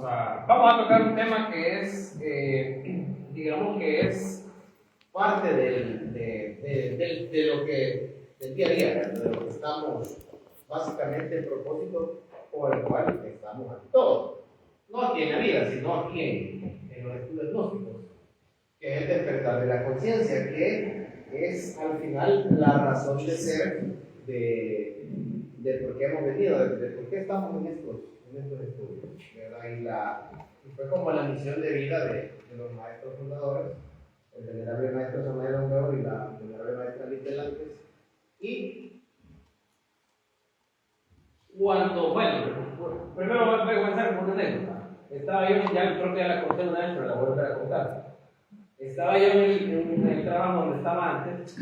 Vamos a tocar un tema que es, digamos que es parte de lo que, del día a día, de lo que estamos, básicamente el propósito por el cual estamos aquí todos. No aquí en la vida, sino aquí en los estudios gnósticos, que es el despertar de la conciencia, que es al final la razón de ser de por qué hemos venido, de por qué estamos en estos estudios, ¿verdad? Y fue como la misión de vida de los maestros fundadores, el venerable maestro Samuel Longueur y la venerable maestra Liz Delantes. Y cuando, primero voy a comenzar con una anécdota. Estaba yo, ya creo que ya la conté una vez, pero la voy a volver a contar. Estaba yo en el trabajo donde estaba antes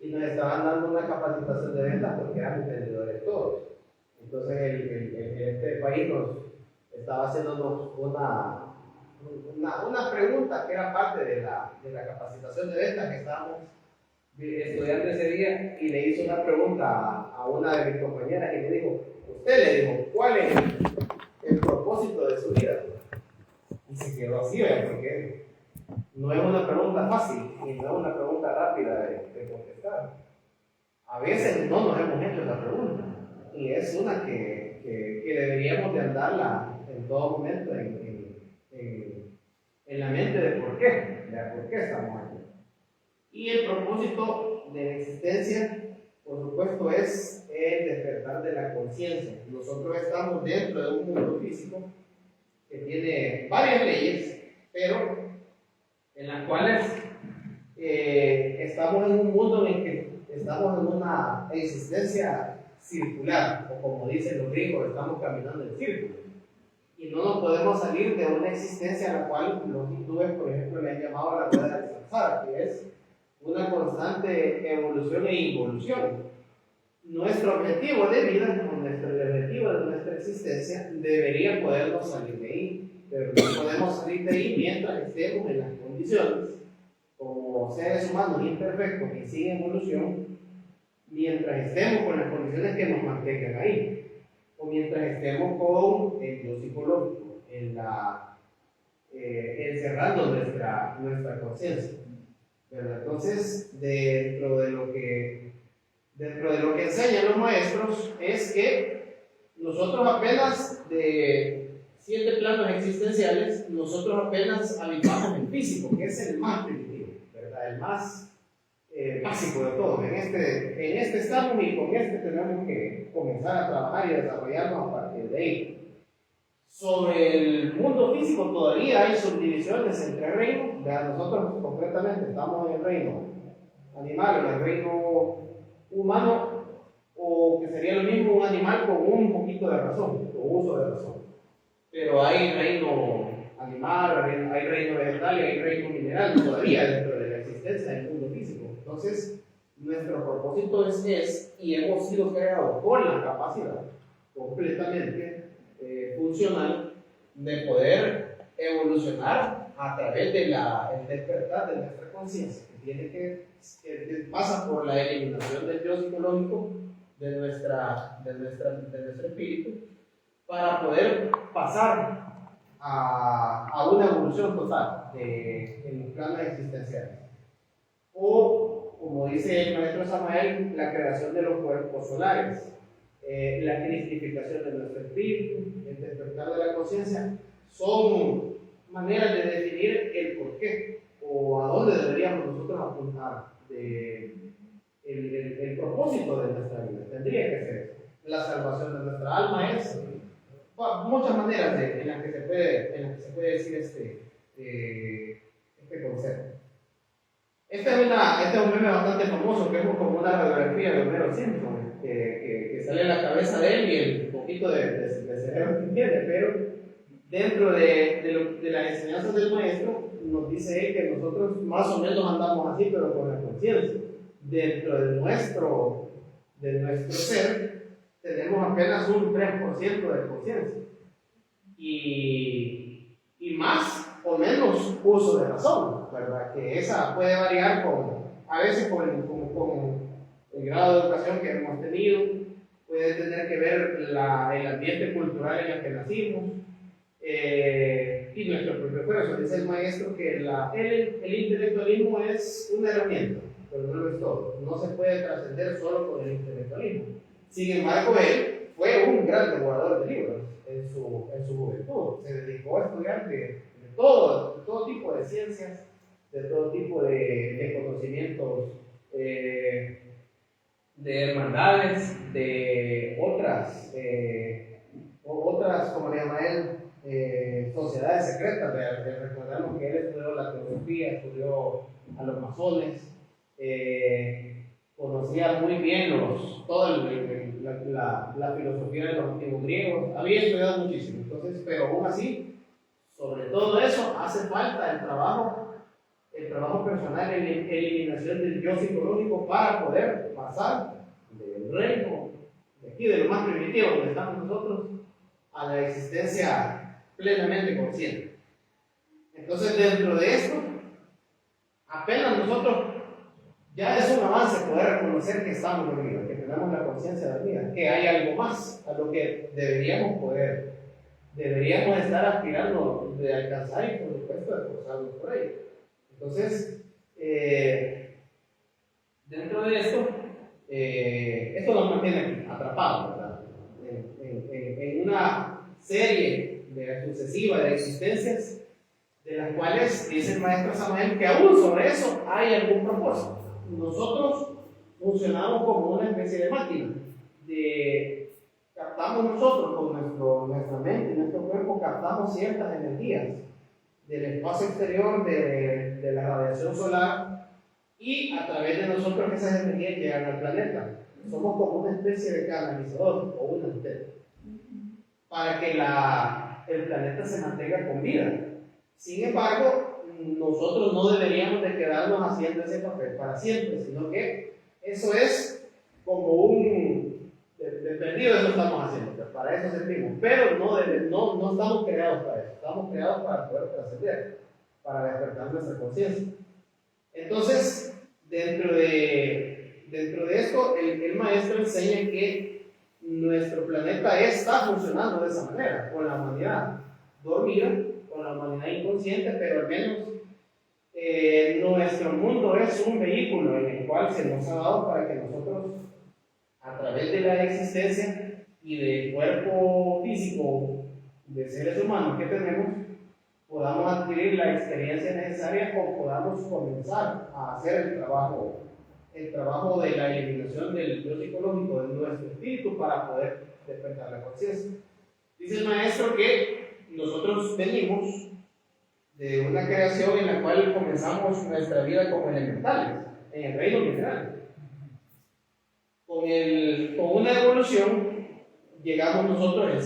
y nos estaban dando una capacitación de ventas porque eran emprendedores todos. Entonces el gerente del país nos estaba haciéndonos una pregunta que era parte de la capacitación de ventas que estábamos estudiando ese día, y le hizo una pregunta a una de mis compañeras y le dijo, ¿cuál es el propósito de su vida? Y se quedó así, porque no es una pregunta fácil y no es una pregunta rápida de contestar. A veces no nos hemos hecho esa pregunta y es una que deberíamos de andarla en todo momento en la mente de por qué estamos aquí. Y el propósito de la existencia, por supuesto, es el despertar de la conciencia. Nosotros estamos dentro de un mundo físico que tiene varias leyes, pero en las cuales estamos en un mundo en el que estamos en una existencia circular, o como dicen los griegos, estamos caminando en círculo. Y no nos podemos salir de una existencia a la cual los hindúes, por ejemplo, le han llamado la rueda del samsara, que es una constante evolución e involución. Nuestro objetivo de vida, o nuestro objetivo de nuestra existencia, debería podernos salir de ahí, pero no podemos salir de ahí mientras estemos en las condiciones, como seres humanos imperfectos y sin evolución, mientras estemos con las condiciones que nos mantengan ahí, o mientras estemos con el yo psicológico, encerrando nuestra conciencia. Entonces, dentro de lo que enseñan los maestros es que nosotros apenas de 7 planos existenciales, nosotros apenas habitamos el físico, que es el más primitivo, ¿verdad? El más básico de todo. En este estamos y con este tenemos que comenzar a trabajar y desarrollarnos a partir de ahí. Sobre el mundo físico todavía hay subdivisiones entre reinos. Nosotros concretamente estamos en el reino animal, en el reino humano, o que sería lo mismo un animal con un poquito de razón, o uso de razón. Pero hay reino animal, hay reino vegetal y hay reino mineral todavía dentro de la existencia del mundo físico. Entonces, nuestro propósito es y hemos sido creados con la capacidad completamente funcional de poder evolucionar a través del despertar de nuestra conciencia, que pasa por la eliminación del yo psicológico de nuestro espíritu, para poder pasar a una evolución total en los planos existenciales. O, como dice el maestro Samael, la creación de los cuerpos solares, la cristificación de nuestro espíritu, el despertar de la conciencia, son maneras de definir el porqué o a dónde deberíamos nosotros apuntar el propósito de nuestra vida. Tendría que ser eso. La salvación de nuestra alma es muchas maneras en las que se puede decir este concepto. Este es un meme bastante famoso, que es como una radiografía de Homero Simpson, que sale en la cabeza de él y el poquito de cerebro que tiene, pero dentro de las enseñanzas del maestro nos dice él que nosotros más o menos andamos así, pero con la conciencia. Dentro de nuestro ser tenemos apenas un 3% de conciencia y más o menos uso de razón, ¿verdad? Que esa puede variar a veces con el grado de educación que hemos tenido, puede tener que ver el ambiente cultural en el que nacimos, y nuestro propio esfuerzo. Dice el maestro que el intelectualismo es una herramienta, pero no lo es todo. No se puede trascender solo con el intelectualismo. Sin embargo, él fue un gran devorador de libros en su juventud. Se dedicó a estudiar de todo tipo de ciencias, de todo tipo de conocimientos, de hermandades, de otras, como le llama él, sociedades secretas. Recordemos que él estudió la teosofía, estudió a los masones, conocía muy bien toda la filosofía de los antiguos griegos, había estudiado muchísimo. Entonces, pero aún así, sobre todo eso, hace falta el trabajo personal, en eliminación del yo psicológico para poder pasar del reino, de aquí, de lo más primitivo donde estamos nosotros, a la existencia plenamente consciente. Entonces, dentro de esto, apenas nosotros, ya es un avance poder reconocer que estamos dormidos, que tenemos la conciencia dormida, que hay algo más a lo que deberíamos estar aspirando de alcanzar y por supuesto de esforzarnos por ello. Entonces, dentro de esto nos mantiene atrapados, ¿verdad? En una serie sucesiva de existencias, de las cuales dice el maestro Samael que aún sobre eso hay algún propósito. Nosotros funcionamos como una especie de máquina, captamos nosotros con nuestra mente y nuestro cuerpo, captamos ciertas energías del espacio exterior, de la radiación solar, y a través de nosotros esas energías llegan al planeta. Somos como una especie de canalizador o una antena para que el planeta se mantenga con vida. Sin embargo, nosotros no deberíamos de quedarnos haciendo ese papel para siempre, sino que eso es como de perdido, eso estamos haciendo, pues para eso servimos, pero no estamos creados para eso, estamos creados para poder trascender, para despertar nuestra conciencia. Entonces, dentro de esto, el maestro enseña que nuestro planeta está funcionando de esa manera, con la humanidad dormida, con la humanidad inconsciente, pero al menos nuestro mundo es un vehículo en el cual se nos ha dado para que nosotros, a través de la existencia y del cuerpo físico de seres humanos que tenemos, podamos adquirir la experiencia necesaria o podamos comenzar a hacer el trabajo de la eliminación del yo psicológico de nuestro espíritu para poder despertar la conciencia. Dice el maestro que nosotros venimos de una creación en la cual comenzamos nuestra vida como elementales, en el reino mineral. Con una evolución llegamos nosotros a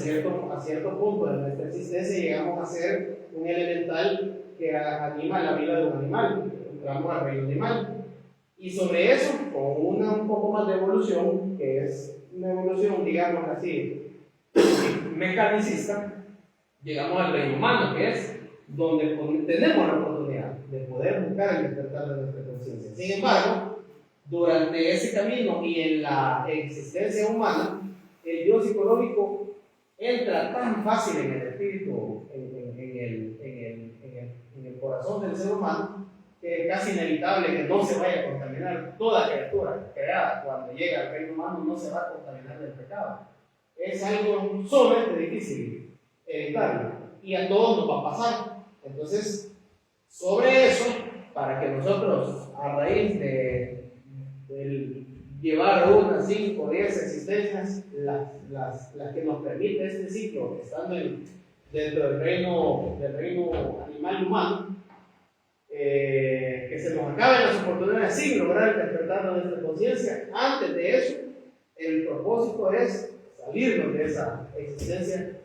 cierto punto de nuestra existencia, llegamos a ser un elemental que anima la vida de un animal, entramos al reino animal. Y sobre eso, con un poco más de evolución, que es una evolución, digamos así, mecanicista, llegamos al reino humano, que es donde tenemos la oportunidad de poder buscar el despertar de nuestra conciencia. Sin embargo, durante ese camino y en la existencia humana, el yo psicológico entra tan fácil en el espíritu, en el corazón del ser humano, que es casi inevitable que no se vaya a contaminar. Toda criatura creada cuando llega al reino humano no se va a contaminar del pecado. Es algo sumamente difícil evitarlo y a todos nos va a pasar. Entonces, sobre eso, para que nosotros, a raíz de llevar unas 5 o 10 existencias, las que nos permite este ciclo, estando dentro del reino animal humano, que se nos acaben las oportunidades sin lograr el despertar de nuestra conciencia. Antes de eso, el propósito es salirnos de esa existencia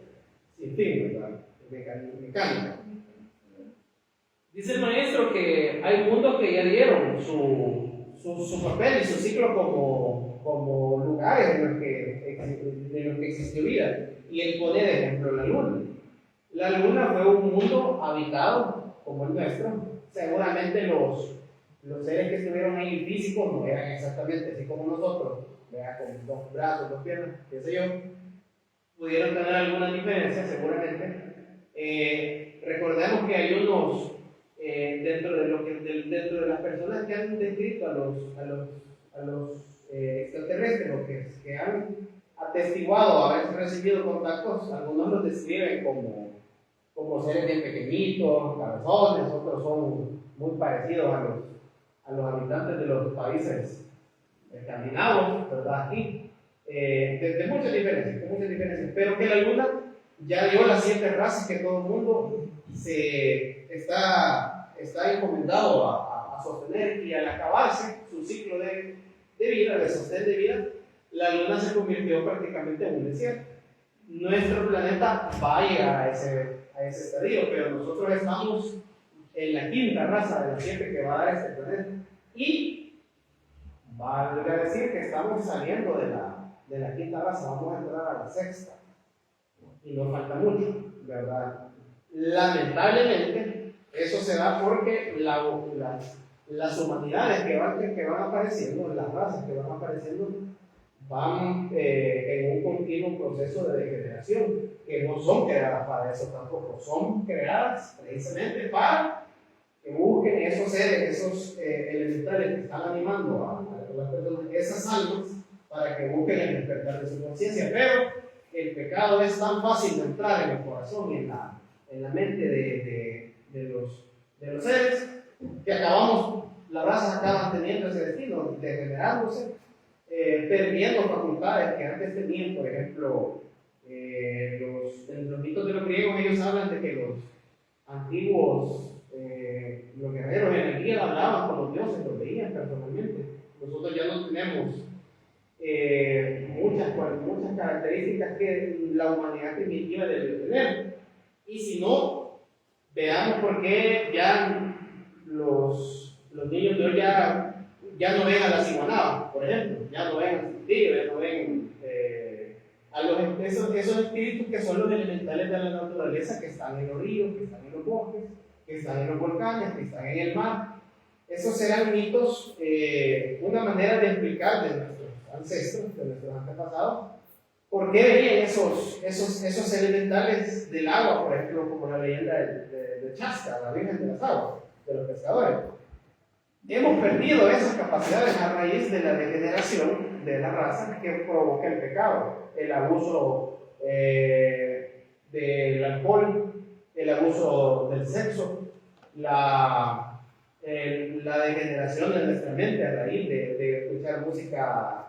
sin fin, ¿verdad? Mecánica. Dice el maestro que hay mundos que ya dieron su papel y su ciclo como lugares en los que existió vida. Y él pone de ejemplo la luna. La luna fue un mundo habitado como el nuestro. Seguramente los seres que estuvieron ahí físicos no eran exactamente así como nosotros, con 2 brazos, 2 piernas, qué sé yo. Pudieron tener alguna diferencia seguramente, Recordemos que hay unos, dentro de las personas que han descrito a los extraterrestres, o que han atestiguado haber recibido contactos, algunos los describen como seres bien pequeñitos, cabezones, otros son muy parecidos a los habitantes de los países escandinavos, ¿verdad? Aquí, de muchas diferencias, pero que la Luna ya dio las 7 razas que todo el mundo está encomendado a sostener, y al acabarse su ciclo de vida, de sostén de vida, la Luna se convirtió prácticamente en un desierto. Nuestro planeta va a llegar a ese estadio, pero nosotros estamos en la 5ª raza de las 7 que va a dar este planeta. Y vale a decir que estamos saliendo de la 5ª raza, vamos a entrar a la 6ª. Y nos falta mucho, ¿verdad? Lamentablemente, eso se da porque las humanidades que van apareciendo, las razas que van apareciendo, van en un continuo proceso de degeneración, que no son creadas para eso tampoco, son creadas precisamente para que busquen esos seres, esos elementales que están animando a las personas, esas almas, para que busquen el despertar de su conciencia. Pero el pecado es tan fácil de entrar en el corazón y en la mente de los seres, que las razas acaban teniendo ese destino, degenerándose, perdiendo facultades que antes tenían. Por ejemplo, en los mitos de los griegos, ellos hablan de que los antiguos los guerreros en el día hablaban con los dioses, los veían personalmente. Nosotros ya no tenemos muchas características que la humanidad primitiva debió tener. Y si no, veamos por qué ya los niños de hoy ya no ven a la ciguanaba, por ejemplo, ya no ven a tigres, ya no ven esos espíritus que son los elementales de la naturaleza, que están en los ríos, que están en los bosques, que están en los volcanes, que están en el mar. Esos eran mitos, una manera de explicar de nuestros ancestros, de nuestros antepasados, por qué venían esos elementales del agua, por ejemplo, como la leyenda de Chasca, la Virgen de las Aguas, de los pescadores. Hemos perdido esas capacidades a raíz de la degeneración de la raza que provoca el pecado, el abuso del alcohol, el abuso del sexo, la degeneración de nuestra mente a raíz de escuchar música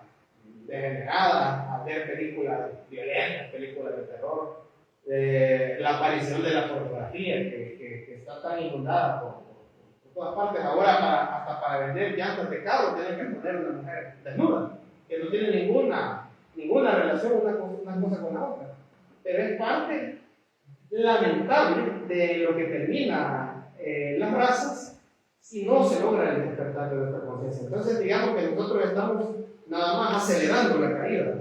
degenerada, a ver películas violentas, películas de terror, la aparición de la pornografía que está tan inundada por todas partes. Ahora, hasta para vender llantas de carro tienen que poner una mujer desnuda, que no tiene ninguna relación una cosa con la otra, pero es parte lamentable de lo que termina las razas si no se logra el despertar de nuestra conciencia. Entonces, digamos que nosotros estamos nada más acelerando la caída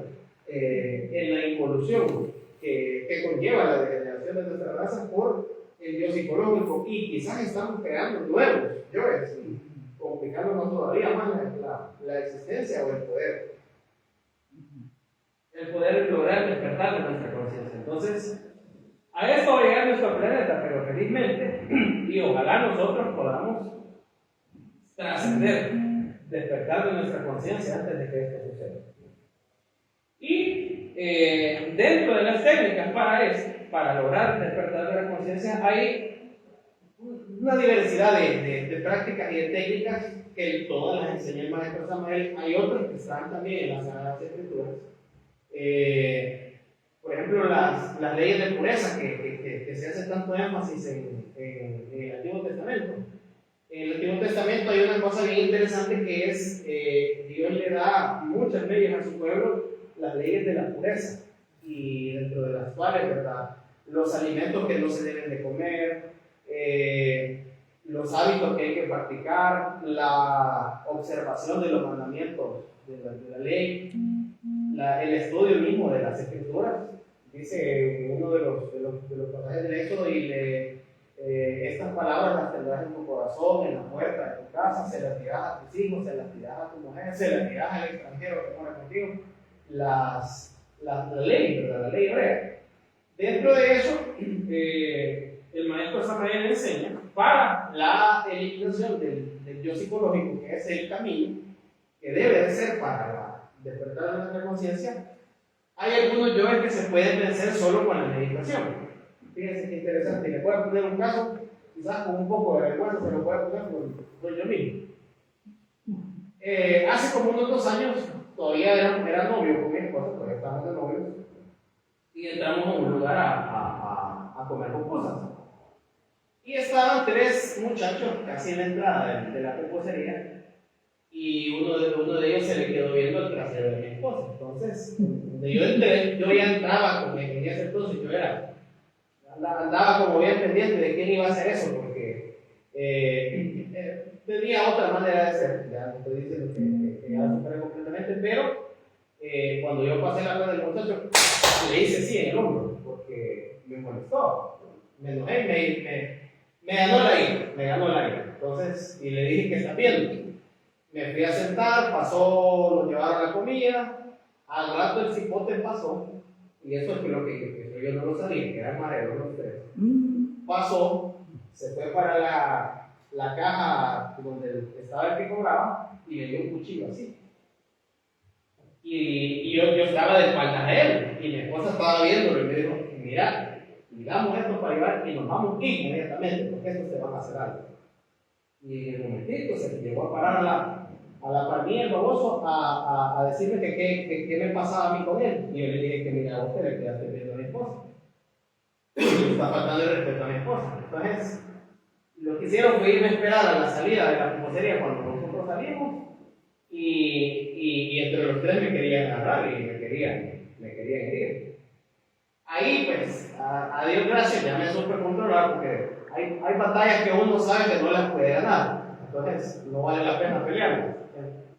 en la involución que conlleva la degeneración de nuestra raza por el biopsicológico, y quizás estamos creando nuevos yoes, complicándonos todavía más la existencia o el poder lograr despertar de nuestra conciencia. Entonces, a esto va a llegar nuestro planeta, pero felizmente, y ojalá nosotros podamos trascender, despertar de nuestra conciencia antes de que esto suceda. Y dentro de las técnicas para lograr despertar de la conciencia, hay una diversidad de prácticas y de técnicas que todas las enseña el maestro Samael. Hay otras que están también en las Sagradas Escrituras. Por ejemplo, las leyes de pureza que se hace tanto énfasis en el Antiguo Testamento. En el Antiguo Testamento hay una cosa bien interesante, que es Dios le da muchas leyes a su pueblo, las leyes de la pureza, y dentro de las cuales, ¿verdad?, los alimentos que no se deben de comer, los hábitos que hay que practicar, la observación de los mandamientos de la ley, el estudio mismo de las Escrituras. Dice uno de los pasajes del Éxodo, y estas palabras las tendrás en tu corazón, en la puerta de tu casa, se las dirás a tus hijos, se las dirás a tu mujer, se las dirás al extranjero que mora contigo. La ley, ¿verdad?, la ley hebrea. Dentro de eso, psicológico, que es el camino que debe de ser para despertar nuestra conciencia, hay algunos yoes que se pueden vencer solo con la meditación. Fíjense qué interesante, y le puedo poner un caso, quizás con un poco de vergüenza se lo puedo poner, soy yo mismo. Hace como unos 2 años, todavía era novio con mi esposa, todavía estábamos de novios, y entramos a un lugar a comer pupusas. Y estaban 3 muchachos casi en la entrada de la pupusería, y uno de ellos se le quedó viendo el trasero de mi esposa. Entonces, donde yo entré, yo ya entraba con en ese entonces, yo andaba como bien pendiente de quién iba a hacer eso, porque tenía otra manera de ser, ya no estoy diciendo que ya lo superé completamente, pero cuando yo pasé la mano del muchacho, le hice así en el hombro, porque me molestó, me enojé, me ganó la ira. Entonces, y le dije, ¿qué está viendo? Me fui a sentar, pasó, lo llevaron a la comida, al rato el cipote pasó, y eso es lo que yo no lo sabía, que eran mareros los 3. Pasó, se fue para la caja donde estaba el que cobraba y le dio un cuchillo así. Y yo estaba de espaldas a él, y mi esposa estaba viéndolo y me dijo, mira, digamos esto para llevar y nos vamos inmediatamente, porque esto se va a hacer algo. Y en el momentito se llegó a parar a la par mía el baboso a decirme que qué me pasaba a mí con él. Y yo le dije que mira, usted le quedaste viendo a mi esposa. Le está faltando el respeto a mi esposa. Entonces, lo que hicieron fue irme a esperar a la salida de la pupusería cuando nosotros salimos. Y entre los 3 me querían agarrar y me querían herir. Ahí, pues, a Dios gracias, ya me supe controlar porque hay batallas que uno sabe que no las puede ganar. Entonces, no vale la pena pelear.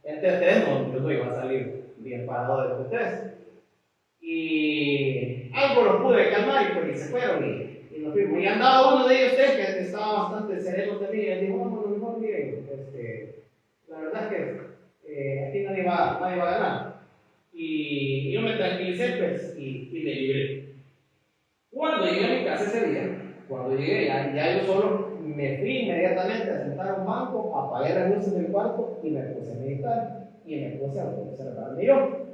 Entre 3 yo no iba a salir bien parado de los 3. Y algo lo pude calmar y se fueron y nos fuimos. Y andaba uno de ellos que estaba bastante sereno de mí y él dijo, bueno, mejor miren, la verdad es que aquí nadie va a ganar. Y yo me tranquilicé pues, y me libré. Cuando llegué a mi casa ese día, cuando llegué ya yo solo me fui inmediatamente a sentar a un banco, apagué las luces del cuarto y me puse a meditar y me puse a observarme yo.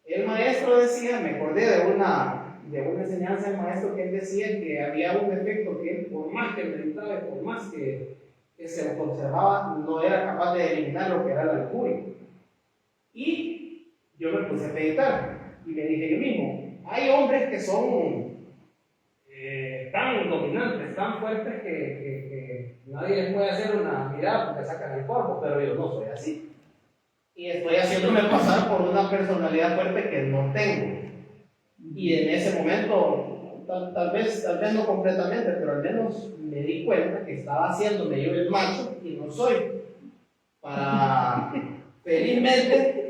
El maestro decía, me acordé de una enseñanza del maestro que él decía que había un defecto que él, por más que meditaba y por más que se observaba, no era capaz de eliminar lo que era la lujuria. Y yo me puse a meditar y me dije yo mismo, hay hombres que son tan dominantes, tan fuertes que nadie les puede hacer una mirada porque sacan el cuerpo, pero yo no soy así. Y estoy haciéndome pasar por una personalidad fuerte que no tengo. Y en ese momento, tal vez no completamente, pero al menos me di cuenta que estaba haciéndome yo el macho y no soy. Felizmente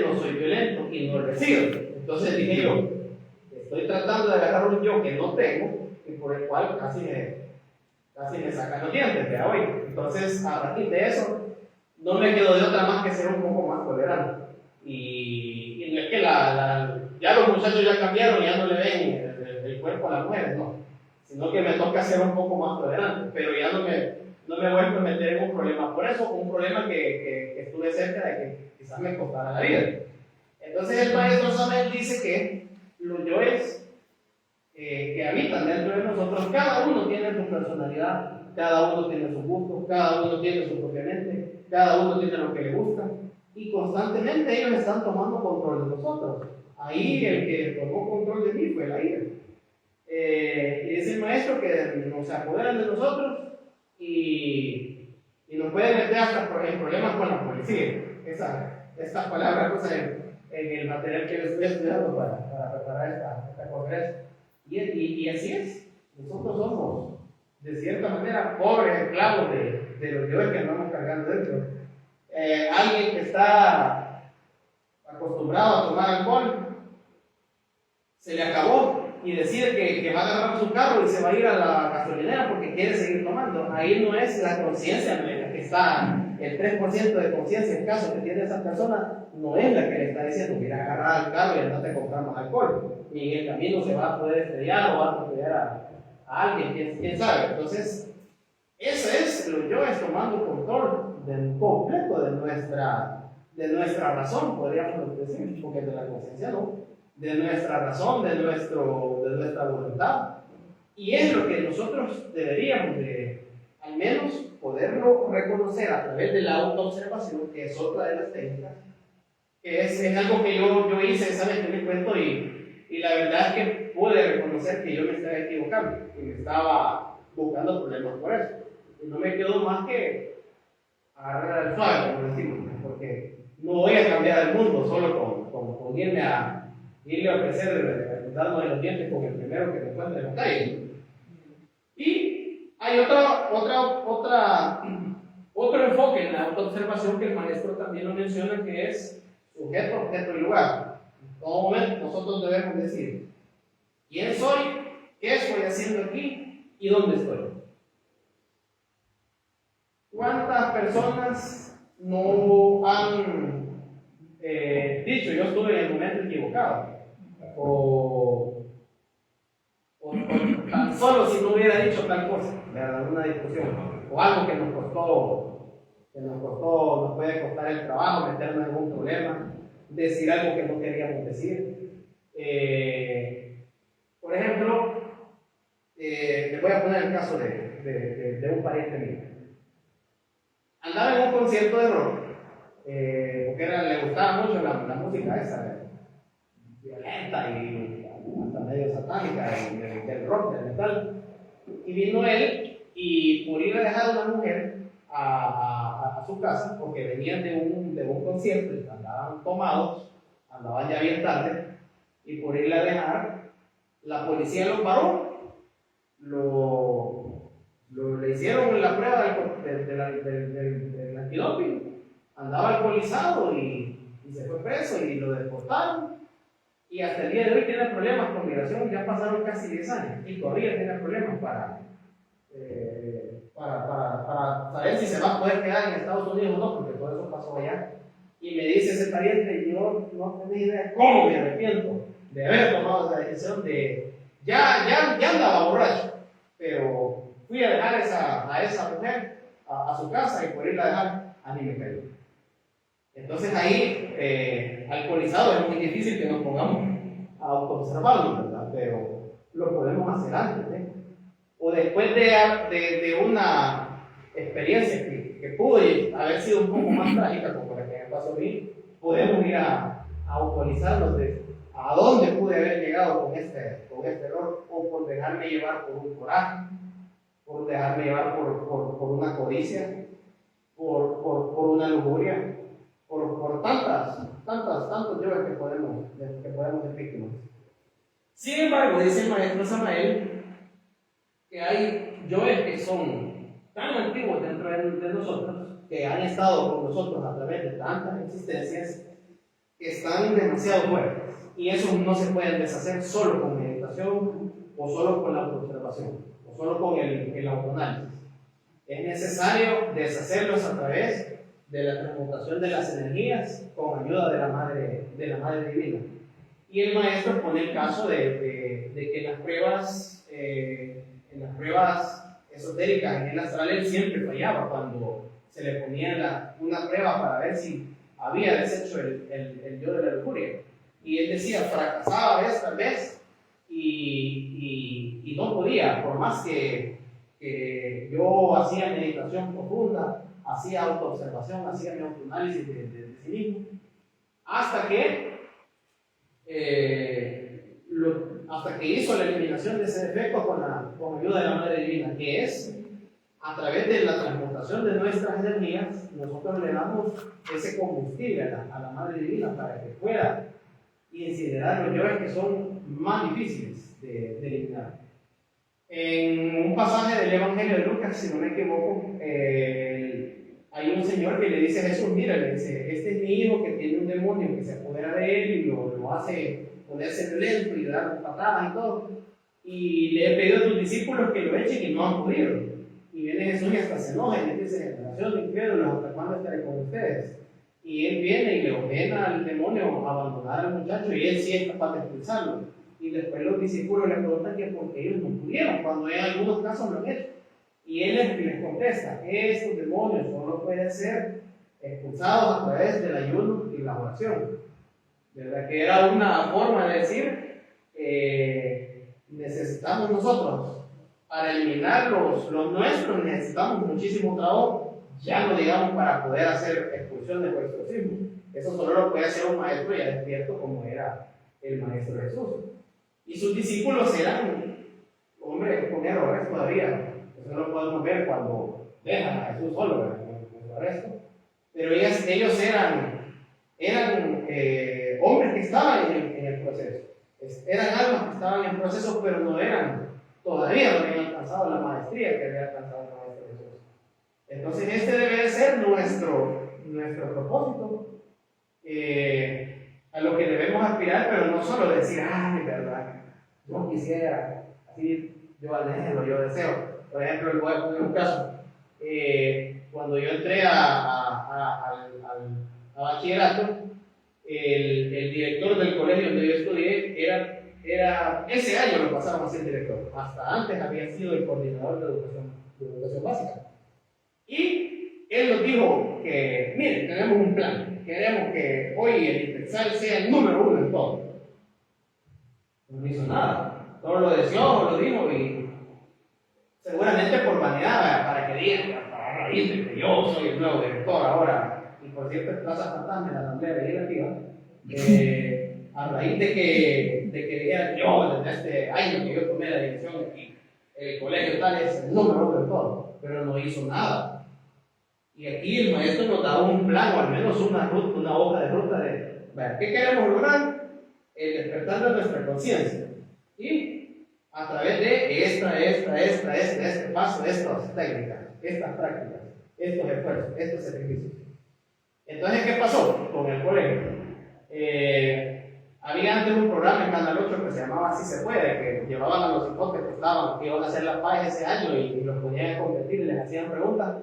no soy violento y no recibo. Entonces dije yo, estoy tratando de agarrar un yo que no tengo y por el cual casi me sacan los dientes de hoy. Entonces, a partir de eso, no me quedo de otra más que ser un poco más tolerante. Y no es que ya los muchachos ya cambiaron y ya no le ven el cuerpo a las mujeres, no. Sino que me toca ser un poco más tolerante, pero ya no me he vuelto a meter en un problema por eso, un problema que estuve cerca de que quizás me costara la vida. Entonces el maestro Samuel dice que los yoes que habitan dentro de nosotros, cada uno tiene su personalidad, cada uno tiene sus gustos, cada uno tiene su propia mente, cada uno tiene lo que le gusta y constantemente ellos están tomando control de nosotros. Ahí el que tomó control de mí fue la ira. Y es el maestro que nos apodera de nosotros y nos puede meter hasta en problemas con la policía. Estas palabras pues, en el material que les estoy estudiando para preparar esta conferencia. Y así es. Nosotros somos, de cierta manera, pobres esclavos de los dioses que andamos cargando dentro. Alguien que está acostumbrado a tomar alcohol, se le acabó y decide que va a agarrar su carro y se va a ir a la gasolinera porque quiere seguir tomando. Ahí no es la conciencia la que está, el 3% de conciencia en caso que tiene esa persona, no es la que le está diciendo, mira, agarrar el carro y andate a comprar más alcohol. Y en el camino se va a poder estrellar o va a atropellar a alguien, quién sabe. Entonces, Eso es los yoes tomando control del completo de nuestra razón, podríamos decir, porque de la conciencia no, de nuestra razón, de nuestra voluntad. Y es lo que nosotros deberíamos de, al menos, poderlo reconocer a través de la autoobservación, que es otra de las técnicas, que es algo que yo hice, ¿sabes? Que me cuento y la verdad es que pude reconocer que yo me estaba equivocando y me estaba buscando problemas por eso. Y no me quedó más que agarrar el suave, como decimos, porque no voy a cambiar el mundo solo con irme a ofrecer darnos de los dientes con el primero que me encuentre en la calle. Y hay otro enfoque en la autoobservación que el maestro también lo menciona, que es sujeto, objeto y lugar. En todo momento nosotros debemos decir quién soy, qué estoy haciendo aquí y dónde estoy. ¿Cuántas personas no han dicho yo estuve en el momento equivocado? O tan solo si no hubiera dicho tal cosa, ¿verdad? Una discusión o algo que nos puede costar el trabajo, meternos en un problema, decir algo que no queríamos decir. Por ejemplo, les voy a poner el caso de un pariente mío. Andaba en un concierto de rock, porque le gustaba mucho la música esa, violenta y hasta medio satánica del rock, del metal. Y vino él, y por ir a dejar a una mujer a su casa, porque venían de un concierto y andaban tomados, andaban ya bien tarde, y por irla a dejar, la policía lo paró, le hicieron la prueba del antidoping, andaba alcoholizado y se fue preso y lo deportaron. Y hasta el día de hoy tiene problemas con migración, ya pasaron casi 10 años y todavía tiene problemas para saber si se va a poder quedar en Estados Unidos o no, porque todo eso pasó allá. Y me dice ese pariente, yo no tenía idea cómo me arrepiento de haber tomado esa decisión de, ya andaba borracho, pero fui a dejar a esa mujer a su casa y por irla a dejar, a mí me cayó. Entonces ahí, alcoholizado, es muy difícil que nos pongamos a autoobservarlo, ¿verdad? Pero lo podemos hacer antes, ¿eh? O después de una experiencia que pudo haber sido un poco más trágica, como la que me pasó a mí, podemos ir a autorizarnos de a dónde pude haber llegado con este error, o por dejarme llevar por un coraje, por dejarme llevar por una codicia, por una lujuria, por tantos yoes que podemos ser víctimas. Sin embargo, dice el maestro Samael que hay yoes que son tan antiguos dentro de nosotros, que han estado con nosotros a través de tantas existencias, que están demasiado fuertes. Y eso no se puede deshacer solo con meditación, o solo con la autoobservación, o solo con el autoanálisis. Es necesario deshacerlos a través de la transmutación de las energías con ayuda de la Madre Divina. Y el maestro pone el caso de que en las pruebas esotéricas en el astral él siempre fallaba cuando se le ponía una prueba para ver si había deshecho el yo de la lujuria. Y él decía, fracasaba vez tras vez y no podía, por más que yo hacía meditación profunda, hacía autoobservación, hacía mi autoanálisis de sí mismo, hasta que hizo la eliminación de ese defecto con ayuda de la Madre Divina, que es a través de la transmutación de nuestras energías. Nosotros le damos ese combustible a la Madre Divina para que pueda incinerar los yoes que son más difíciles de eliminar. En un pasaje del Evangelio de Lucas, si no me equivoco, hay un señor que le dice a Jesús, mira, le dice, este es mi hijo que tiene un demonio que se apodera de él y lo hace ponerse violento y dar patadas y todo. Y le he pedido a tus discípulos que lo echen y no han podido. Y viene Jesús y hasta se enoja y le dice, generación de incrédulos, ¿hasta cuándo estaré con ustedes? Y él viene y le ordena al demonio abandonar al muchacho y él sí es capaz de expulsarlo. Y después los discípulos le preguntan que por qué ellos no pudieron, cuando en algunos casos lo han hecho. Y él les contesta, estos demonios solo pueden ser expulsados a través del ayuno y la oración. ¿Verdad? Que era una forma de decir, necesitamos nosotros, para eliminar los nuestros, necesitamos muchísimo trabajo, ya no digamos para poder hacer expulsiones o exorcismo. Eso solo lo puede hacer un maestro ya despierto como era el maestro Jesús. Y sus discípulos eran hombres con errores todavía. Eso lo podemos ver cuando dejan a Jesús solo en su arresto. Pero ellos eran hombres que estaban en el proceso. Eran almas que estaban en el proceso, pero todavía no habían alcanzado la maestría que había alcanzado el maestro Jesús. Entonces este debe de ser nuestro propósito. A lo que debemos aspirar, pero no solo decir, ay, verdad, yo quisiera, así, yo anhelo, yo deseo. Por ejemplo, les voy a poner un caso. Cuando yo entré a bachillerato, el director del colegio donde yo estudié era ese año lo pasaron a ser director. Hasta antes había sido el coordinador de educación básica. Y él nos dijo que, miren, tenemos un plan. Queremos que hoy el Intexal sea el número 1 en todo. No hizo nada. Solo lo deseó, lo dijo y seguramente por vanidad, para que digan, para raíz de que yo soy el nuevo director ahora, y por cierto es Plaza Fantasma en la Asamblea Legislativa, a raíz de que dijeran yo desde este año que yo tomé la dirección aquí, el colegio tal es el número 1 de todo, pero no hizo nada. Y aquí el maestro nos da un plan, o al menos una hoja de ruta de ¿qué queremos lograr? El despertar de nuestra conciencia. Y a través de este paso, estas técnicas, estas prácticas, estos esfuerzos, estos sacrificios. Entonces, ¿qué pasó con el colegio? Había antes un programa en Canal 8 que se llamaba Así se puede, que llevaban a los hipotes que iban a hacer la paz ese año y los ponían a competir y les hacían preguntas.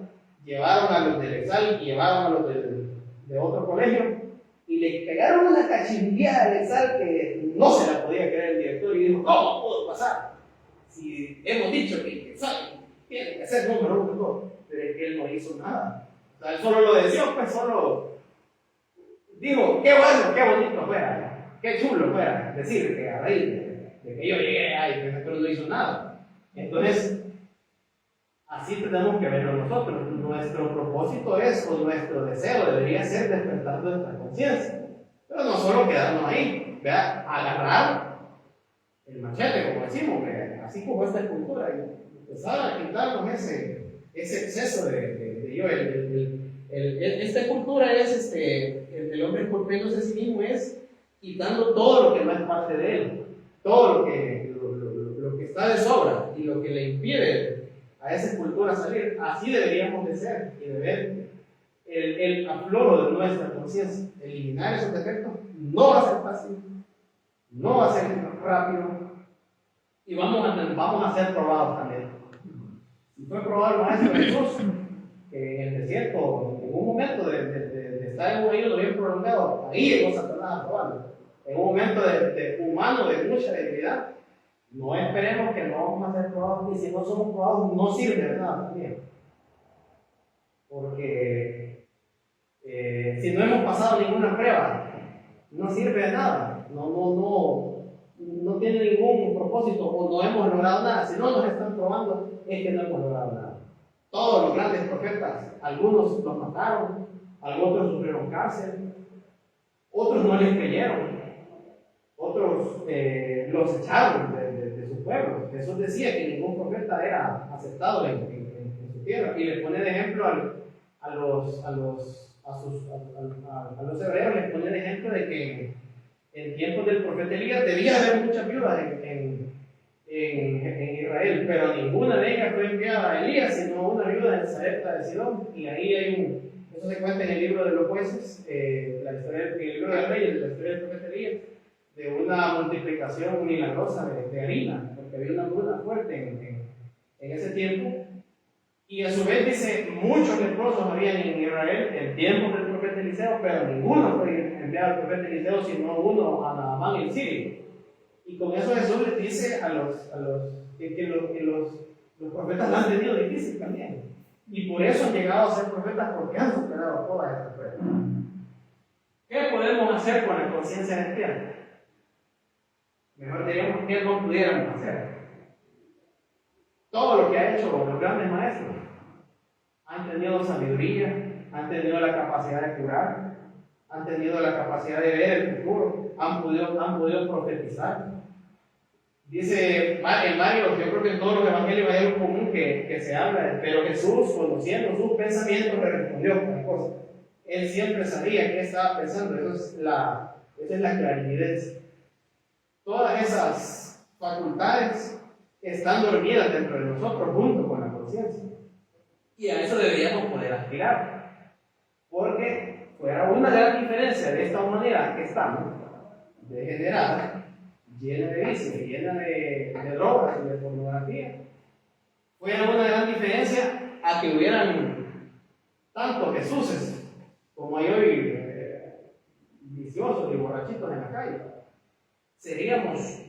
Llevaron a los del Exal y llevaron a los de otro colegio y le pegaron una cachimbiada al Exal que no se la podía creer el director y dijo, ¿cómo pudo pasar? Si hemos dicho que el Exal tiene que ser número 1 de todo, pero es que él no hizo nada. O sea, él solo lo decía, pues solo dijo, qué bueno, qué bonito fuera, qué chulo fuera decir que a raíz de que yo llegué ahí, pero no hizo nada. Entonces, así tenemos que verlo nosotros. Nuestro propósito o nuestro deseo debería ser despertar nuestra conciencia. Pero no solo quedarnos ahí, ¿verdad? Agarrar el machete, como decimos, así como esta escultura, y empezar a quitarnos ese exceso de yo. Esta escultura es el hombre esculpiéndose a sí mismo, es quitando todo lo que no es parte de él, todo lo que está de sobra y lo que le impide a esa escultura salir. Así deberíamos de ser y de ver el afloro de nuestra conciencia. Eliminar esos defectos no va a ser fácil, no va a ser rápido y vamos a ser probados también. Si fue probado el maestro Jesús, que en el desierto, en un momento de estar en un ayuno bien prolongado, ahí llegó Satanás a probarlo. En un momento de humano de mucha debilidad, no esperemos que no vamos a ser probados, y si no somos probados no sirve de nada también. Porque si no hemos pasado ninguna prueba, no sirve de nada, no tiene ningún propósito o no hemos logrado nada. Si no nos están probando, es que no hemos logrado nada. Todos los grandes profetas, algunos los mataron, algunos sufrieron cárcel, otros no les creyeron, otros los echaron de su pueblo. Jesús decía que ningún profeta era aceptado en su tierra, y les pone de ejemplo a los hebreos, les pone de ejemplo de que en tiempos del profeta Elías debía haber muchas viudas en Israel, pero ninguna de ellas fue enviada a Elías, sino una viuda en Sarepta de Sidón. Y ahí eso se cuenta en el libro de los jueces, en el libro de Reyes, la historia del profeta Elías, de una multiplicación milagrosa de harina, porque había una hambruna fuerte en ese tiempo. Y a su vez dice, muchos leprosos habían en Israel en tiempos del profeta Eliseo, pero ninguno fue enviado al profeta Eliseo, sino uno a Naamán el sirio. Y con eso Jesús les dice a los que Los profetas la han tenido difícil también. Y por eso han llegado a ser profetas, porque han superado todas estas pruebas. ¿Qué podemos hacer con la conciencia cristiana? Mejor diríamos que no pudiéramos hacer. Todo lo que han hecho los grandes maestros han tenido sabiduría, han tenido la capacidad de curar, han tenido la capacidad de ver el futuro, han podido profetizar. Dice en varios, yo creo que en todos los evangelios hay algo común que se habla, pero Jesús, conociendo sus pensamientos, le respondió por cosa. Él siempre sabía qué estaba pensando, esa es la clarividencia. Todas esas facultades están dormidas dentro de nosotros junto con la conciencia. Y a eso deberíamos poder aspirar. Porque fuera una gran diferencia de esta humanidad que estamos, degenerada, llena de vicios, llena de drogas y de pornografía, fuera una gran diferencia a que hubieran tantos Jesuses como hay hoy, viciosos y borrachitos en la calle. Seríamos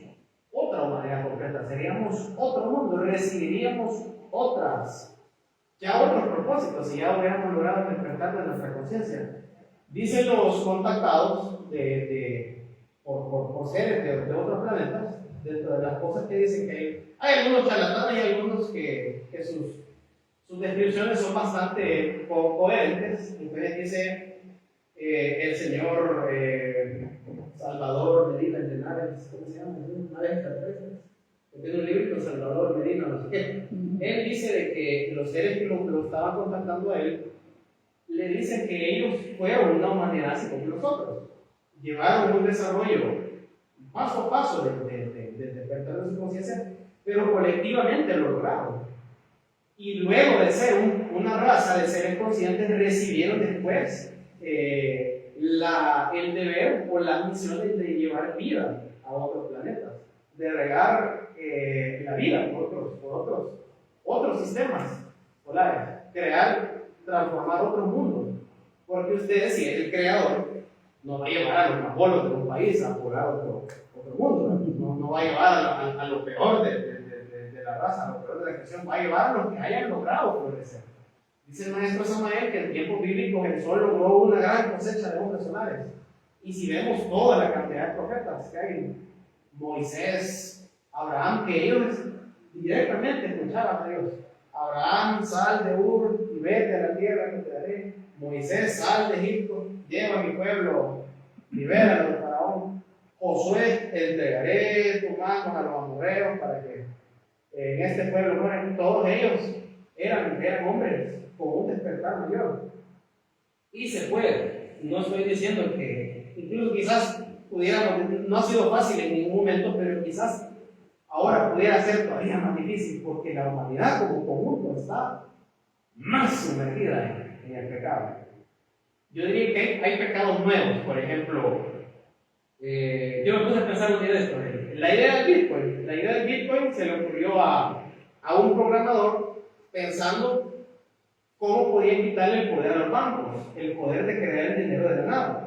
otra humanidad completa, seríamos otro mundo, recibiríamos otros propósitos si ya hubiéramos logrado despertar de nuestra conciencia. Dicen los contactados por seres de otros planetas, dentro de las cosas que dicen que hay algunos charlatanes y algunos que sus descripciones son bastante coherentes. Entonces dice el señor Salvador Medina Llenares, ¿cómo se llama? Una vez tiene un libro, Salvador Medina, no sé qué. Él dice de que los seres que lo estaban contactando a él le dicen que ellos fueron una humanidad así como nosotros. Llevaron un desarrollo paso a paso de despertar de su conciencia, pero colectivamente lo lograron. Y luego de ser una raza de seres conscientes, recibieron después el deber o la misión de llevar vida a otros planetas, de regar la vida por otros sistemas solares, transformar otros mundos. Porque usted, si es el creador, no va a llevar a los mamolos de un país a poblar otro mundo, no va a llevar a lo peor de la raza, a lo peor de la creación, va a llevar a los que hayan logrado florecer. Dice el maestro Samael que en tiempos bíblicos el sol logró una gran cosecha de hombres solares. Y si vemos toda la cantidad de profetas que hay, Moisés, Abraham, que ellos directamente escuchaban a Dios. Abraham, sal de Ur y vete a la tierra que te daré. Moisés, sal de Egipto, lleva a mi pueblo, libéralo de Faraón. Josué, entregaré tu mano a los amorreos para que en este pueblo mueran. Todos ellos eran hombres con un despertar mayor. Y se puede. No estoy diciendo que, incluso quizás no ha sido fácil en ningún momento, pero quizás ahora pudiera ser todavía más difícil, porque la humanidad como conjunto está más sumergida en el pecado. Yo diría que hay pecados nuevos, por ejemplo, yo me puse a pensar un día de esto. La idea del Bitcoin se le ocurrió a un programador pensando cómo podía quitarle el poder a los bancos, el poder de crear el dinero de la nada.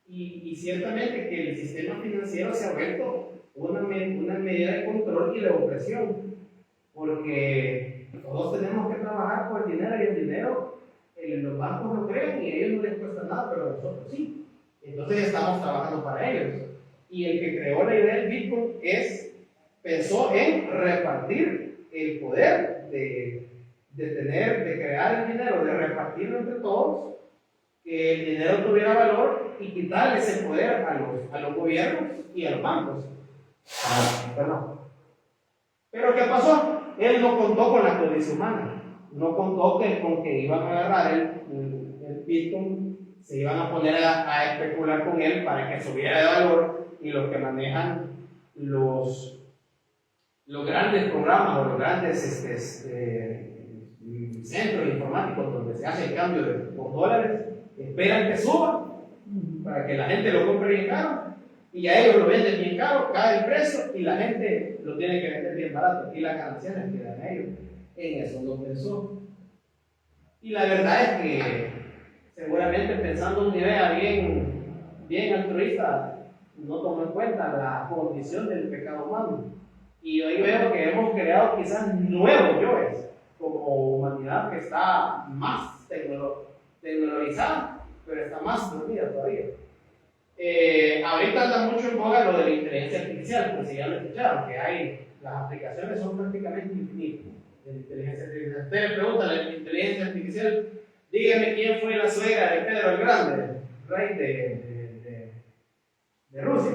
Y ciertamente que el sistema financiero se ha vuelto una medida de control y de opresión, porque todos tenemos que trabajar por el dinero, y el dinero los bancos lo crean y a ellos no les cuesta nada, pero a nosotros sí. Entonces estamos trabajando para ellos. Y el que creó la idea del Bitcoin pensó en repartir el poder de crear el dinero, de repartirlo entre todos, que el dinero tuviera valor y quitarle ese poder a los gobiernos y a los bancos. Perdón. Pero ¿qué pasó? Él no contó con la codicia humana, no contó con que iban a agarrar el Bitcoin, se iban a poner a especular con él para que subiera de valor, y los que manejan los grandes programas o los grandes centros informáticos donde se hace el cambio por dólares, esperan que suba para que la gente lo compre bien caro, y a ellos lo venden bien caro, cae el precio y la gente lo tiene que vender bien barato, y las ganancias les quedan a ellos. En eso lo pensó. Y la verdad es que seguramente pensando una idea bien altruista, no tomó en cuenta la condición del pecado humano. Y hoy veo que hemos creado quizás nuevos yoes, como humanidad que está más tecnologizada, pero está más dormida todavía. Ahorita anda mucho en boga lo de la inteligencia artificial, pues si ya lo escucharon, que hay, las aplicaciones son prácticamente infinitas de la inteligencia artificial. Usted le pregunta a la inteligencia artificial, dígame quién fue la suegra de Pedro el Grande, rey de Rusia.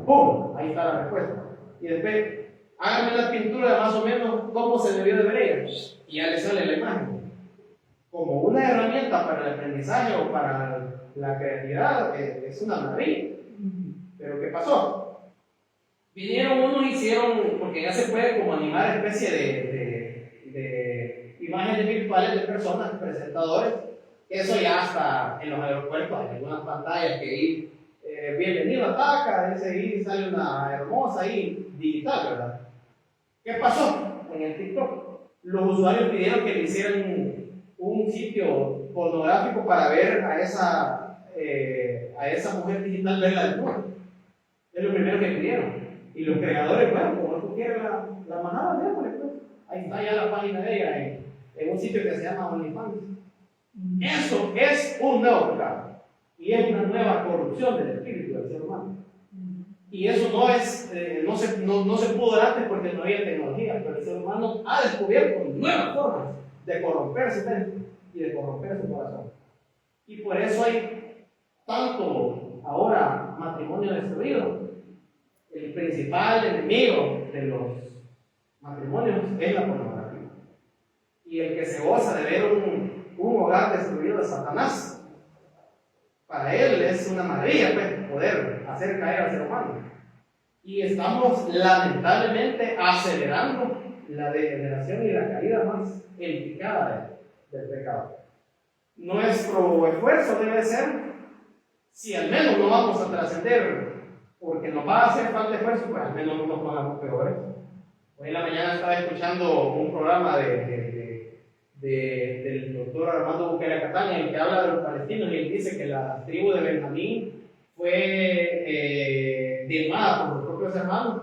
¡Pum! Ahí está la respuesta. Y después, hágame la pintura de más o menos cómo se debió de ver ella. Y ya le sale la imagen. Como una herramienta para el aprendizaje o para la creatividad, es una maravilla. Pero ¿qué pasó? Vinieron unos y hicieron, porque ya se puede como animar especie de imágenes virtuales de personas, presentadores. Eso ya está en los aeropuertos, hay algunas pantallas que ahí, bienvenido a TACA, dice ahí sale una hermosa ahí, digital, ¿verdad? ¿Qué pasó? En el TikTok, los usuarios pidieron que le hicieran un sitio pornográfico para ver a esa mujer digital verla desnuda. Es lo primero que pidieron. Y los creadores, bueno, como tú quieres la manada, déjale, pues. Ahí está ya la página de ella en un sitio que se llama OnlyFans. Eso es un nuevo pecado. Y es una nueva corrupción del espíritu del ser humano. Y eso no se pudo dar antes porque no había tecnología, pero el ser humano ha descubierto nuevas formas de corromper su mente y de corromper su corazón. Y por eso hay tanto ahora matrimonio destruido. El principal enemigo de los matrimonios es la pornografía. Y el que se goza de ver un hogar destruido de Satanás, para él es una maravilla, pues, poder hacer caer al ser humano. Y estamos lamentablemente acelerando la degeneración y la caída más implicada del pecado. Nuestro esfuerzo debe ser, si al menos no vamos a trascender, porque nos va a hacer falta esfuerzo, pues al menos no nos pongamos peores. Hoy en la mañana estaba escuchando un programa del doctor Armando Bukele Catania, en el que habla de los palestinos, y él dice que la tribu de Benjamín fue diezmada por los propios hermanos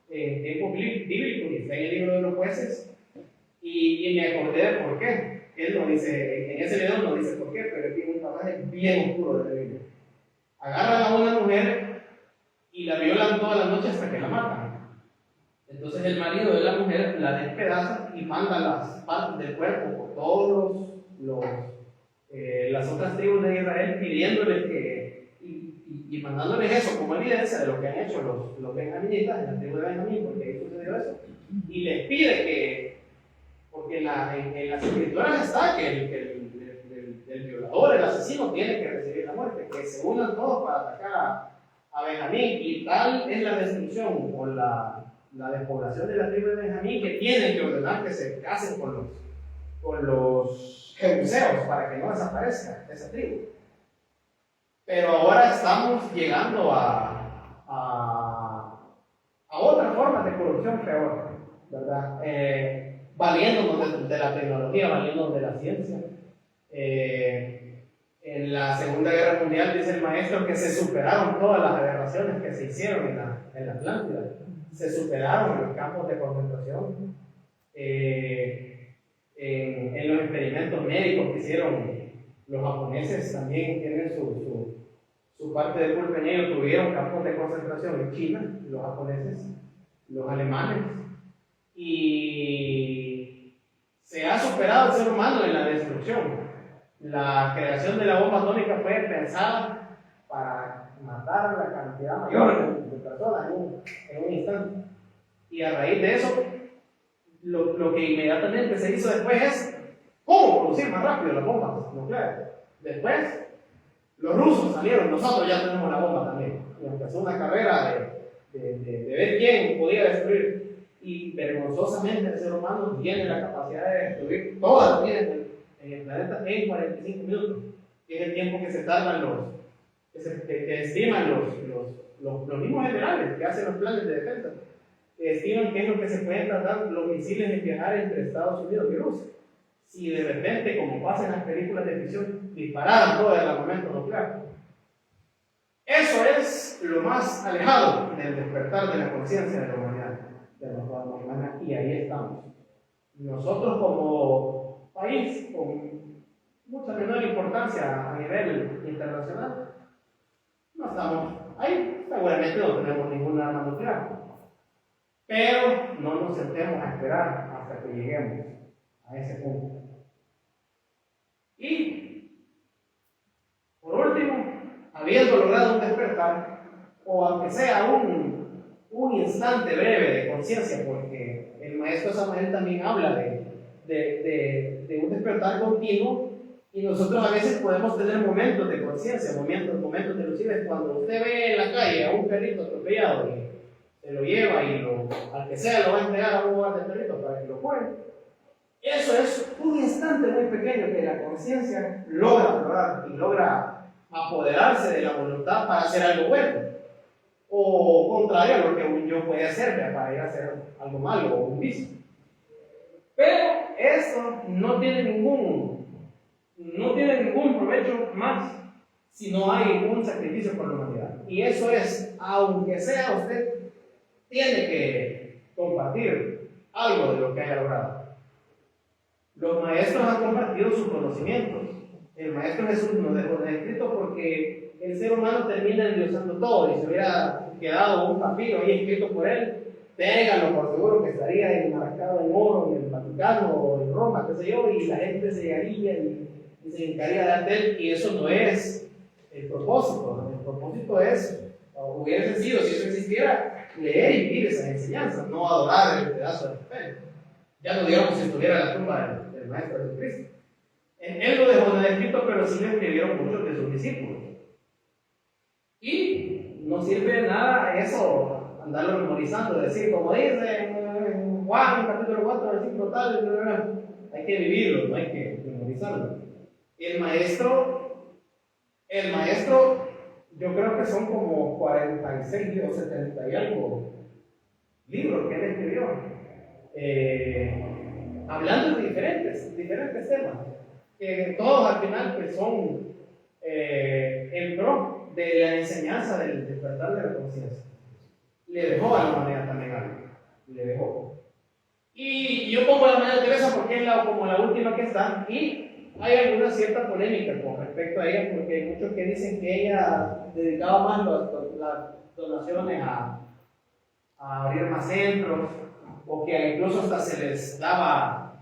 en tiempos bíblicos, y está en el libro de los jueces, y me acordé de por qué. Él no dice, en ese video no dice por qué, pero tiene un pasaje bien oscuro de la Biblia. Agarran a una mujer y la violan toda la noche hasta que la matan. Entonces el marido de la mujer la despedaza y manda las partes del cuerpo por todos las otras tribus de Israel, pidiéndoles y mandándoles eso como evidencia de lo que han hecho los benjaminitas en la tribu de Benjamín, porque ahí sucedió eso. Y les pide que, porque en las escrituras está que el violador, el asesino, tiene que recibir la muerte, que se unan todos para atacar a Benjamín, y tal es la destrucción o la despoblación de la tribu de Benjamín, que tienen que ordenar que se casen con los jebuseos para que no desaparezca esa tribu. Pero ahora estamos llegando a otra forma de corrupción peor, ¿verdad? Valiéndonos de la tecnología, valiéndonos de la ciencia. En la Segunda Guerra Mundial dice el maestro que se superaron todas las aberraciones que se hicieron en la Atlántida. Se superaron en los campos de concentración, en los experimentos médicos que hicieron los japoneses, también tienen su parte de culpa en ello. Tuvieron campos de concentración en China, los japoneses, los alemanes, y se ha superado el ser humano en la destrucción. La creación de la bomba atómica fue pensada para matar a la cantidad mayor de personas en un instante. Y a raíz de eso, lo que inmediatamente se hizo después es cómo producir más rápido las bombas nucleares. Después, los rusos salieron, nosotros ya tenemos la bomba también. Y empezó una carrera de ver quién podía destruir. Y vergonzosamente el ser humano tiene la capacidad de destruir toda la vida en el planeta en 45 minutos, que es el tiempo que se tardan que estiman los mismos generales que hacen los planes de defensa, que estiman que es lo que se pueden tardar los misiles en viajar entre Estados Unidos y Rusia. Si de repente, como pasa en las películas de ficción, dispararan todo el armamento nuclear. Eso es lo más alejado del despertar de la conciencia de la humanidad. de la forma humana, y ahí estamos. Nosotros como país, con mucha menor importancia a nivel internacional, no estamos ahí. Seguramente no tenemos ninguna arma nuclear, pero no nos sentemos a esperar hasta que lleguemos a ese punto. Y, por último, habiendo logrado un despertar, o aunque sea un instante breve de conciencia, porque el maestro Samuel también habla de un despertar continuo, y nosotros a veces podemos tener momentos de conciencia, momentos de lucidez. Cuando usted ve en la calle a un perrito atropellado y se lo lleva y al que sea lo va a entregar a un lugar de perritos para que lo juegue, eso es un instante muy pequeño que la conciencia logra lograr y logra apoderarse de la voluntad para hacer algo bueno, o contrario a lo que un yo puede hacer para ir a hacer algo malo o un vicio. Pero eso no tiene ningún provecho más si no hay un sacrificio por la humanidad. Y eso es, aunque sea usted, tiene que compartir algo de lo que haya logrado. Los maestros han compartido sus conocimientos. El maestro Jesús nos dejó escrito porque el ser humano termina endiosando todo, y si hubiera quedado un papiro ahí escrito por él, téngalo por seguro que estaría enmarcado en oro en el Vaticano o en Roma, qué sé yo, y la gente se llegaría y se encargaría de él, y eso no es el propósito. El propósito es, o hubiese sido, si eso existiera, leer y vivir esas enseñanzas, no adorar el pedazo de papel. Ya no digamos si estuviera en la tumba del Maestro Jesucristo. Él lo dejó de escrito, pero sí lo escribieron muchos de sus discípulos. Y no sirve de nada eso, andarlo memorizando, decir, como dice en Juan, capítulo 4, versículo tal, hay que vivirlo, no hay que memorizarlo. El maestro, yo creo que son como 46 o 70 y algo libros que él escribió, hablando de diferentes temas, que todos al final pues son en pro de la enseñanza del despertar de la conciencia. Le dejó a la humanidad también algo, le dejó. Y yo pongo la Madre Teresa porque es como la última que está, y hay alguna cierta polémica con respecto a ella, porque hay muchos que dicen que ella dedicaba más las donaciones a abrir más centros, o que incluso hasta se les daban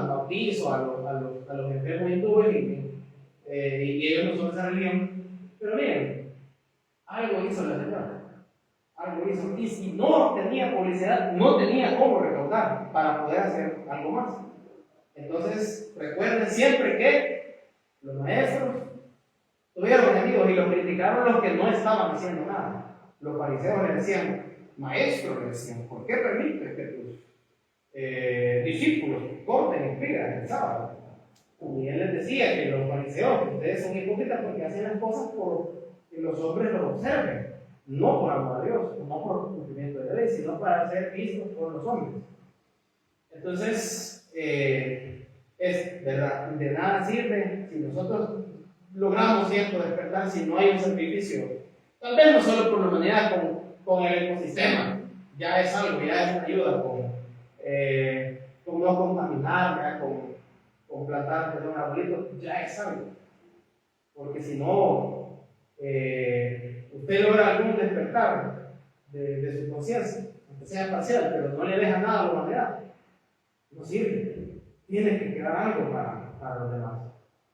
bautizo a los enfermos hindúes, y ellos no son esa religión. Pero miren, algo hizo la señora, algo hizo, y si no tenía publicidad, no tenía cómo recaudar para poder hacer algo más. Entonces, recuerden siempre que los maestros tuvieron enemigos y los criticaron los que no estaban haciendo nada. Los fariseos le decían, maestro, le decían, ¿por qué permites que tus discípulos corten espigas el sábado? Y él les decía que los fariseos, ustedes son hipócritas porque hacen las cosas por que los hombres los observen, no por amor a Dios, no por cumplimiento de la ley, sino para ser vistos por los hombres. Entonces, es verdad, de nada sirve si nosotros logramos cierto despertar si no hay un sacrificio, tal vez no solo por la humanidad, con el ecosistema, ya es algo, ya es una ayuda con no contaminar, con plantar un arbolito, ya es algo, porque si no, usted logra algún despertar de su conciencia, aunque sea parcial, pero no le deja nada a la humanidad, no sirve. Tiene que quedar algo para los demás,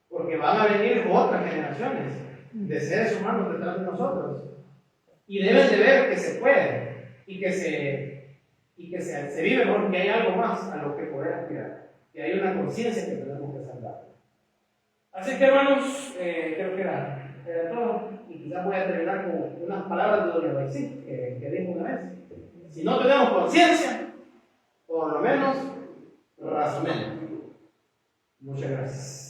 porque van a venir otras generaciones de seres humanos detrás de nosotros, y deben de ver que se puede y que se vive, porque hay algo más a lo que poder aspirar, que hay una conciencia que tenemos que salvar. Así que, hermanos, creo que era todo, y quizás voy a terminar con unas palabras de Doña Baicí, que dijo una vez: si no tenemos conciencia, por lo menos razonemos. Muchas gracias.